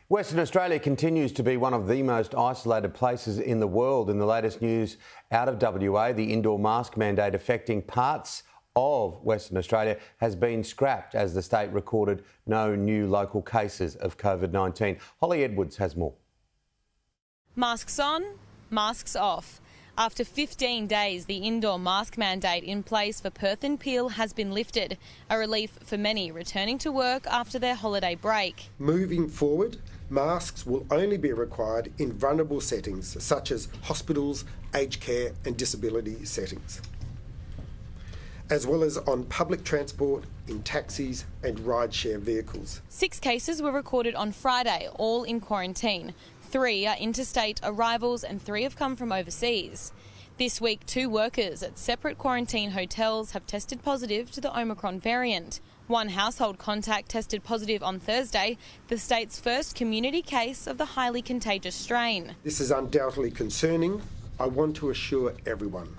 Western Australia continues to be one of the most isolated places in the world. In the latest news out of WA, the indoor mask mandate affecting parts of Western Australia has been scrapped as the state recorded no new local cases of COVID-19. Holly Edwards has more. Masks on, masks off. After 15 days, the indoor mask mandate in place for Perth and Peel has been lifted, a relief for many returning to work after their holiday break. Moving forward, masks will only be required in vulnerable settings such as hospitals, aged care and disability settings, as well as on public transport, in taxis and rideshare vehicles. 6 cases were recorded on Friday, all in quarantine. 3 are interstate arrivals and 3 have come from overseas. This week, 2 workers at separate quarantine hotels have tested positive to the Omicron variant. 1 household contact tested positive on Thursday, the state's first community case of the highly contagious strain. This is undoubtedly concerning. I want to assure everyone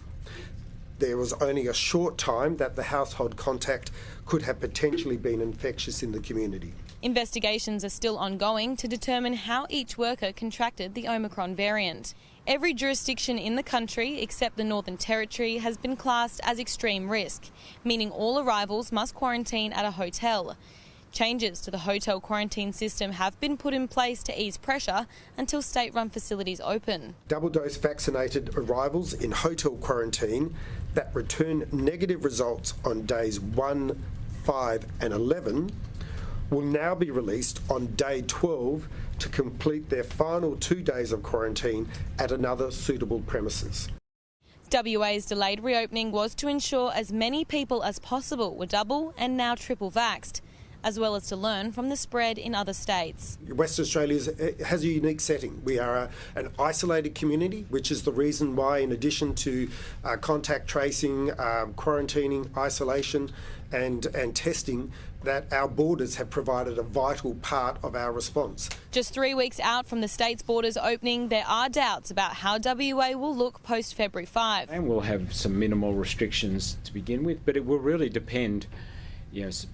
there was only a short time that the household contact could have potentially been infectious in the community. Investigations are still ongoing to determine how each worker contracted the Omicron variant. Every jurisdiction in the country, except the Northern Territory, has been classed as extreme risk, meaning all arrivals must quarantine at a hotel. Changes to the hotel quarantine system have been put in place to ease pressure until state-run facilities open. Double-dose vaccinated arrivals in hotel quarantine that return negative results on days 1, 5 and 11 will now be released on day 12 to complete their final 2 days of quarantine at another suitable premises. WA's delayed reopening was to ensure as many people as possible were double and now triple vaxxed, as well as to learn from the spread in other states. Western Australia has a unique setting. We are an isolated community, which is the reason why, in addition to contact tracing, quarantining, isolation and testing, that our borders have provided a vital part of our response. Just 3 weeks out from the state's borders opening, there are doubts about how WA will look post-February 5. And we'll have some minimal restrictions to begin with, but it will really depend, 7th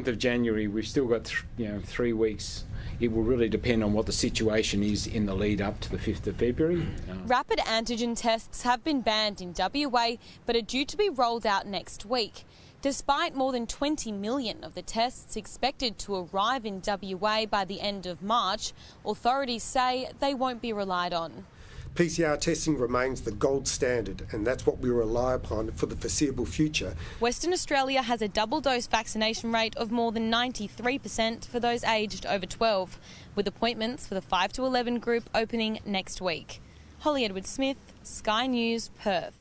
of January, we've still got 3 weeks. It will really depend on what the situation is in the lead up to the 5th of February. Rapid antigen tests have been banned in WA but are due to be rolled out next week. Despite more than 20 million of the tests expected to arrive in WA by the end of March, authorities say they won't be relied on. PCR testing remains the gold standard, and that's what we rely upon for the foreseeable future. Western Australia has a double-dose vaccination rate of more than 93% for those aged over 12, with appointments for the 5 to 11 group opening next week. Holly Edwards-Smith, Sky News, Perth.